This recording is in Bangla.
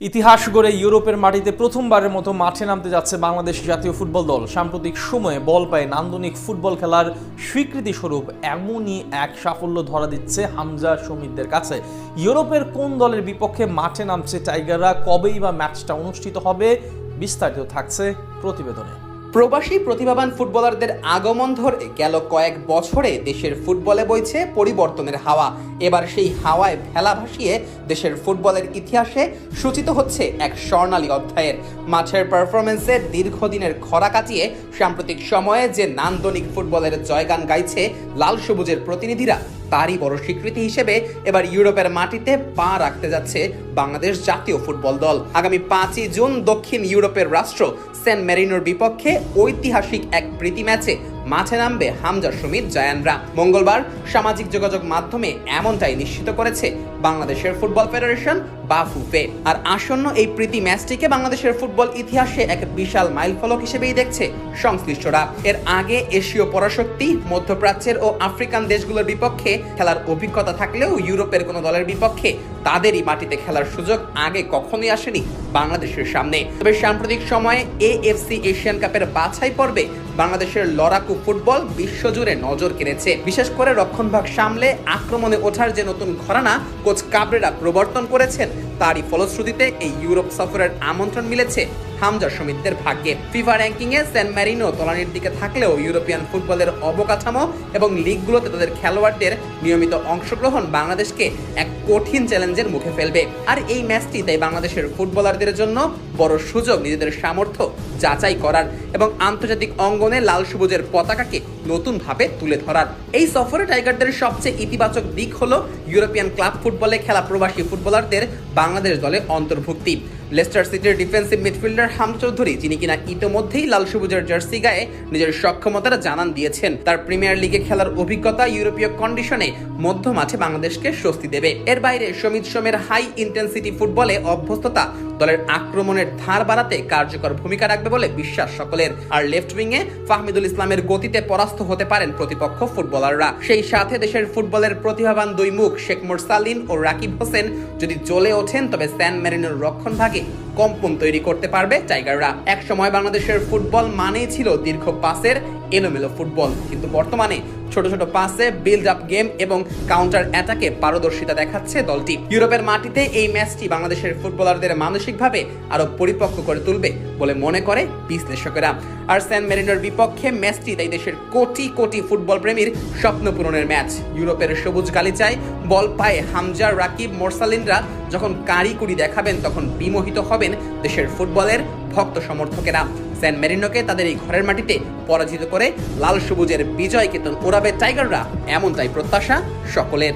ইতিহাস গড়ে ইউরোপের মাটিতে প্রথমবারের মতো মাঠে নামতে যাচ্ছে বাংলাদেশ জাতীয় ফুটবল দল। সাম্প্রতিক সময়ে বল পায়ে নান্দনিক ফুটবল খেলার স্বীকৃতি স্বরূপ এমনই এক সাফল্য ধরা দিচ্ছে হামজা শমিদদের কাছে। ইউরোপের কোন দলের বিপক্ষে মাঠে নামছে টাইগাররা, কবেই বা ম্যাচটা অনুষ্ঠিত হবে, বিস্তারিত থাকছে প্রতিবেদনে। প্রবাসী প্রতিভাবান ফুটবলারদের আগমন ধরে গেল কয়েক বছরে দেশের ফুটবলে বইছে পরিবর্তনের হাওয়া। এবার সেই হাওয়ায় ভেলা ভাসিয়ে দেশের ফুটবলের ইতিহাসে সূচিত হচ্ছে এক স্বর্ণালী অধ্যায়ের। মাঠের পারফরমেন্সে দীর্ঘদিনের খরা কাটিয়ে সাম্প্রতিক সময়ে যে নান্দনিক ফুটবলের জয়গান গাইছে লাল সবুজের প্রতিনিধিরা, তারই বড় স্বীকৃতি হিসেবে এবার ইউরোপের মাটিতে পা রাখতে যাচ্ছে বাংলাদেশ জাতীয় ফুটবল দল। আগামী 5ই জুন দক্ষিণ ইউরোপের রাষ্ট্র সেন্ট মেরিনোর বিপক্ষে ঐতিহাসিক এক প্রীতি ম্যাচে মাঠে নামবে হামজা শমিদ জায়ানরা। মঙ্গলবার সামাজিক যোগাযোগ মাধ্যমে এমনটাই নিশ্চিত করেছে বাংলাদেশের ফুটবল ফেডারেশন বা ফুফে। আর আসন্ন এই প্রীতি ম্যাচটিকে বাংলাদেশের ফুটবল ইতিহাসে এক বিশাল মাইলফলক হিসেবেই দেখছে সংশ্লিষ্টরা। এর আগে এশীয় পরাশক্তি, মধ্যপ্রাচ্যের ও আফ্রিকান দেশগুলোর বিপক্ষে খেলার অভিজ্ঞতা থাকলেও ইউরোপের কোনো দলের বিপক্ষে তাদেরই মাটিতে খেলার সুযোগ আগে কখনোই আসেনি বাংলাদেশের সামনে। তবে সাম্প্রতিক সময়ে এএফসি এশিয়ান কাপের বাছাই পর্বে বাংলাদেশের লড়াকু ফুটবল বিশ্বজুড়ে নজর কেড়েছে। বিশেষ করে রক্ষণভাগ সামলে আক্রমণে ওঠার যে নতুন ঘরানা কোচ কাবরেরা প্রবর্তন করেছেন, তারই ফলশ্রুতিতে এই ইউরোপ সফরের আমন্ত্রণ মিলেছে হামজা শমিদদের ভাগ্যে। ফিফা র্যাঙ্কিংয়ে সেন্ট মেরিনো তলানির দিকে থাকলেও ইউরোপিয়ান ফুটবলের অবকাঠামো এবং লিগগুলোতে তাদের খেলোয়াড়দের নিয়মিত অংশগ্রহণ বাংলাদেশকে এক কঠিন চ্যালেঞ্জের মুখে ফেলবে। আর এই ম্যাচটি তাই বাংলাদেশের ফুটবলারদের জন্য বড় সুযোগ নিজেদের সামর্থ্য যাচাই করার এবং আন্তর্জাতিক অঙ্গনে লাল সবুজের পতাকাকে নতুনভাবে তুলে ধরার। এই সফরে টাইগারদের সবচেয়ে ইতিবাচক দিক হলো ইউরোপিয়ান ক্লাব ফুটবলে খেলা প্রবাসী ফুটবলারদের বাংলাদেশ দলে অন্তর্ভুক্তি। লেস্টার সিটির ডিফেন্সিভ মিডফিল্ডার হামজা চৌধুরী, যিনি কিনা ইতোমধ্যেই লাল সবুজের জার্সি গায়ে নিজের সক্ষমতাটা জানান দিয়েছেন, তার প্রিমিয়ার লিগে খেলার অভিজ্ঞতা ইউরোপীয় কন্ডিশনে মধ্য মাঠে বাংলাদেশকে স্বস্তি দেবে। এর বাইরে শমিদ সোমের হাই ইন্টেন্সিটি ফুটবলে অভ্যস্ততা দলের আক্রমণের ধার বাড়াতে কার্যকর ভূমিকা রাখবে বলে বিশ্বাস সকলের। আর লেফট উইংয়ে ফাহমিদুল ইসলামের গতিতে পরাস্ত হতে পারেন প্রতিপক্ষ ফুটবলাররা। সেই সাথে দেশের ফুটবলের প্রতিভাবান দুই মুখ শেখ মোরসালিন ও রাকিব হোসেন যদি জ্বলে ওঠেন, তবে সেন্ট মেরিনোর রক্ষণভাগে কম্পন তৈরি করতে পারবে টাইগাররা। এক সময় বাংলাদেশের ফুটবল মানেই ছিল দীর্ঘ পাসের এলোমেলো ফুটবল, কিন্তু বর্তমানে ছোট ছোট পাসে বিল্ড আপ গেম এবং কাউন্টার অ্যাটাকে পারদর্শিতা দেখাচ্ছে দলটি। ইউরোপের মাটিতে এই ম্যাচটি বাংলাদেশের ফুটবলারদের মানসিকভাবে আরো পরিপক্ক করে তুলবে বলে মনে করে বিশ্লেষকেরা। আর সেন্ট মেরিনোর বিপক্ষে ম্যাচটি তাই দেশের কোটি কোটি ফুটবল প্রেমীর স্বপ্ন পূরণের ম্যাচ। ইউরোপের সবুজ গালিচায় বল পায়ে হামজা, রাকিব, মোরসালিনরা যখন কারিকুরি দেখাবেন, তখন বিমোহিত হবেন দেশের ফুটবলের ভক্ত সমর্থকেরা। সেন্ট মেরিনোকে তাদের এই ঘরের মাটিতে পরাজিত করে লাল সবুজের বিজয় কেতন ওড়াবে টাইগাররা, এমনটাই প্রত্যাশা সকলের।